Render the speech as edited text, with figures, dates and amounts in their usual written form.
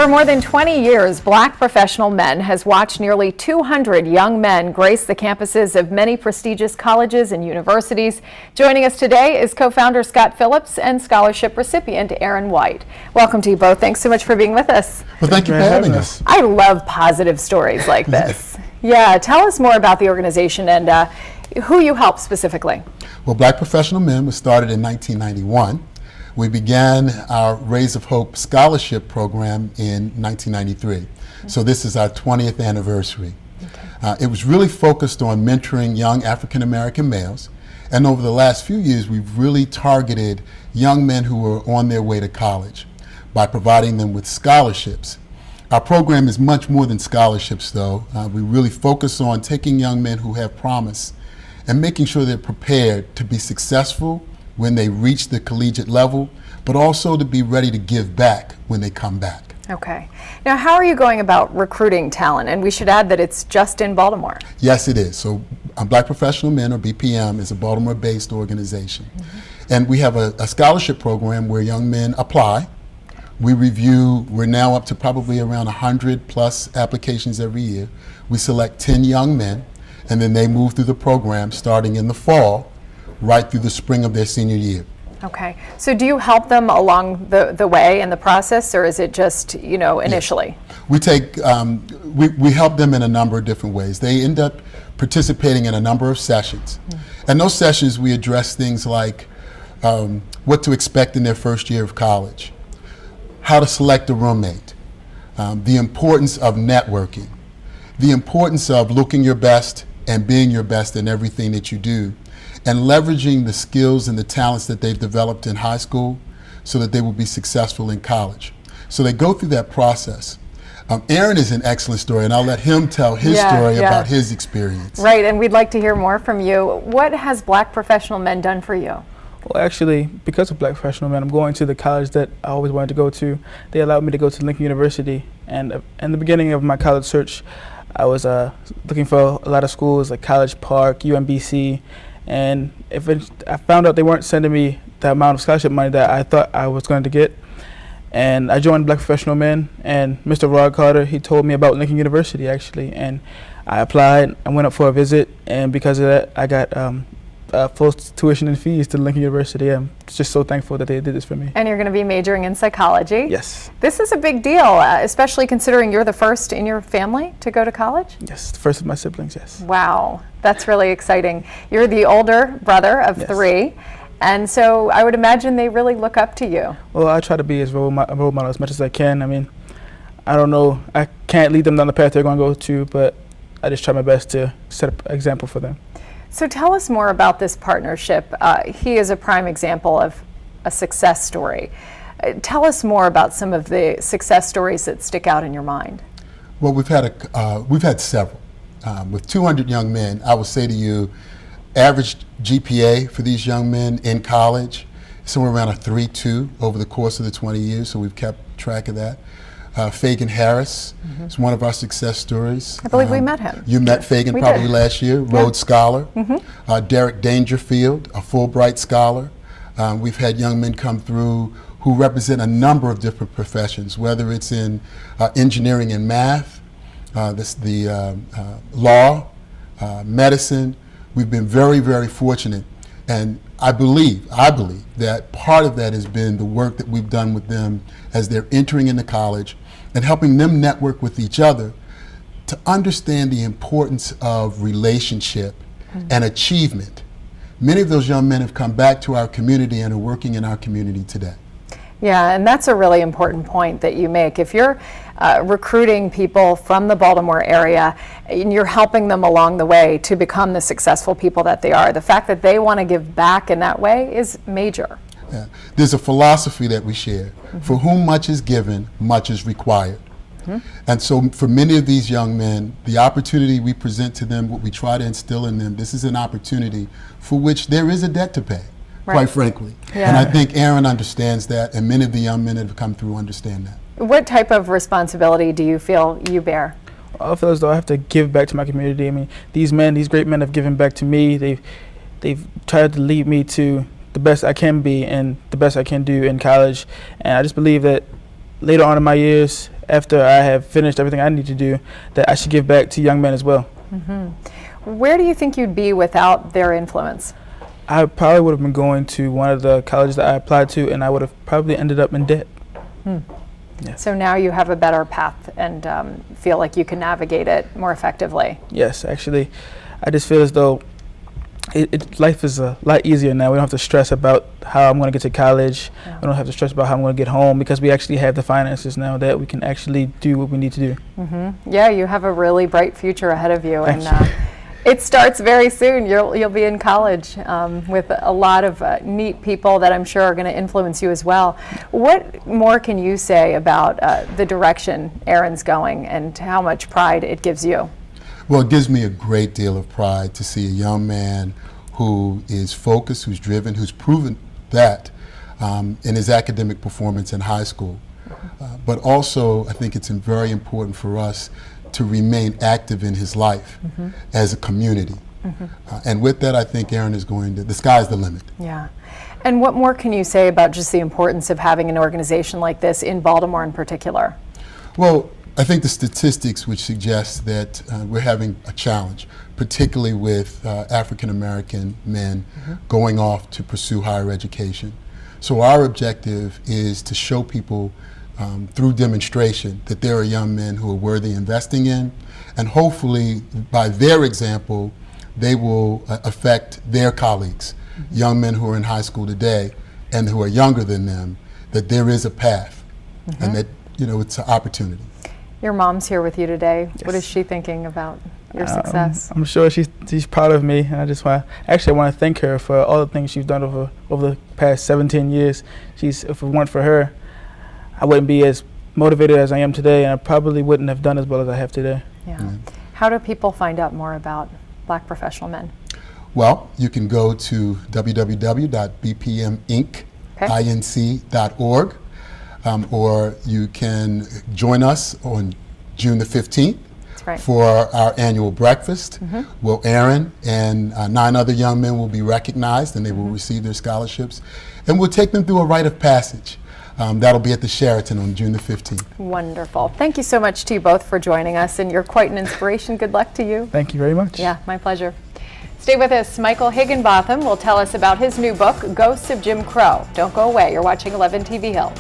For more than 20 years, Black Professional Men has watched nearly 200 young men grace the campuses of many prestigious colleges and universities. Joining us today is co-founder Scott Phillips and scholarship recipient Aaron White. Welcome to you both. Thanks so much for being with us. Well, thank you for having us. I love positive stories like this. Yeah, tell us more about the organization and who you help specifically. Well, Black Professional Men was started in 1991. We began our Rays of Hope scholarship program in 1993. So this is our 20th anniversary. It was really focused on mentoring young African American males. And over the last few years, we've really targeted young men who were on their way to college by providing them with scholarships. Our program is much more than scholarships, though. We really focus on taking young men who have promise and making sure they're prepared to be successful when they reach the collegiate level, but also to be ready to give back when they come back. Okay. Now, how are you going about recruiting talent? And we should add that it's just in Baltimore. Yes, it is. So Black Professional Men, or BPM, is a Baltimore-based organization. And we have a scholarship program where young men apply. We review, we're now up to probably around 100 plus applications every year. We select 10 young men, and then they move through the program starting in the fall, right through the spring of their senior year. Okay. So do you help them along the way in the process, or is it just, initially? Yeah. We take, we help them in a number of different ways. They end up participating in a number of sessions. And those sessions we address things like what to expect in their first year of college, how to select a roommate, the importance of networking, the importance of looking your best and being your best in everything that you do, and leveraging the skills and the talents that they've developed in high school so that they will be successful in college. So they go through that process. Aaron is an excellent story, and I'll let him tell his story about his experience. Right, and we'd like to hear more from you. What has Black Professional Men done for you? Well, actually, because of Black Professional Men, I'm going to the college that I always wanted to go to. They allowed me to go to Lincoln University, and in the beginning of my college search, I was looking for a lot of schools like College Park, UMBC, and I found out they weren't sending me the amount of scholarship money that I thought I was going to get. And I joined Black Professional Men, and Mr. Rod Carter, he told me about Lincoln University, actually, and I applied. I went up for a visit, and because of that, I got full tuition and fees to Lincoln University. I'm just so thankful that they did this for me. And you're going to be majoring in psychology. Yes. This is a big deal, especially considering you're the first in your family to go to college? Yes, the first of my siblings, yes. Wow, that's really exciting. You're the older brother of three, and so I would imagine they really look up to you. Well, I try to be as role model as much as I can. I mean, I don't know, I can't lead them down the path they're going to go to, but I just try my best to set an example for them. So tell us more about this partnership. He is a prime example of a success story. Tell us more about some of the success stories that stick out in your mind. Well, we've had several. With 200 young men, I will say to you, average GPA for these young men in college, somewhere around a 3.2 over the course of the 20 years, so we've kept track of that. Fagan Harris is one of our success stories. I believe we met him. You met Fagan probably last year, Rhodes Scholar. Derek Dangerfield, a Fulbright Scholar. We've had young men come through who represent a number of different professions, whether it's in engineering and math, law, medicine. We've been very, very fortunate, and I believe that part of that has been the work that we've done with them as they're entering into college and helping them network with each other to understand the importance of relationship and achievement. Many of those young men have come back to our community and are working in our community today. Yeah, and that's a really important point that you make. If you're recruiting people from the Baltimore area and you're helping them along the way to become the successful people that they are, the fact that they want to give back in that way is major. Yeah. There's a philosophy that we share. For whom much is given, much is required. And so for many of these young men, the opportunity we present to them, what we try to instill in them, this is an opportunity for which there is a debt to pay. Quite frankly. And I think Aaron understands that, and many of the young men that have come through understand that. What type of responsibility do you feel you bear? I feel as though I have to give back to my community. I mean, these great men have given back to me. They've tried to lead me to the best I can be and the best I can do in college. And I just believe that later on in my years, after I have finished everything I need to do, that I should give back to young men as well. Where do you think you'd be without their influence? I probably would have been going to one of the colleges that I applied to, and I would have probably ended up in debt. Yeah. So now you have a better path and feel like you can navigate it more effectively. Yes, actually, I just feel as though life is a lot easier now. We don't have to stress about how I'm going to get to college. Yeah. We don't have to stress about how I'm going to get home, because we actually have the finances now that we can actually do what we need to do. Yeah, you have a really bright future ahead of you, Thank and you. it starts very soon. You'll be in college with a lot of neat people that I'm sure are going to influence you as well. What more can you say about the direction Aaron's going and how much pride it gives you? Well, it gives me a great deal of pride to see a young man who is focused, who's driven, who's proven that in his academic performance in high school. But also, I think it's very important for us to remain active in his life as a community. And with that, I think Aaron is going to, the sky's the limit. Yeah. And what more can you say about just the importance of having an organization like this in Baltimore in particular? Well, I think the statistics which suggest that we're having a challenge, particularly with African American men going off to pursue higher education. So our objective is to show people through demonstration that there are young men who are worthy investing in, and hopefully by their example they will affect their colleagues, young men who are in high school today and who are younger than them, that there is a path and that it's an opportunity. Your mom's here with you today. Yes. What is she thinking about your success? I'm sure she's proud of me, and I want to thank her for all the things she's done over the past 17 years. If it weren't for her, I wouldn't be as motivated as I am today, and I probably wouldn't have done as well as I have today. Yeah. How do people find out more about Black Professional Men? Well, you can go to www.bpminc.org, or you can join us on June the 15th for our annual breakfast. Well, Aaron and 9 other young men will be recognized, and they will receive their scholarships, and we'll take them through a rite of passage. That'll be at the Sheraton on June the 15th. Wonderful. Thank you so much to you both for joining us, and you're quite an inspiration. Good luck to you. Thank you very much. Yeah, my pleasure. Stay with us. Michael Higginbotham will tell us about his new book, Ghosts of Jim Crow. Don't go away. You're watching 11 TV Hill.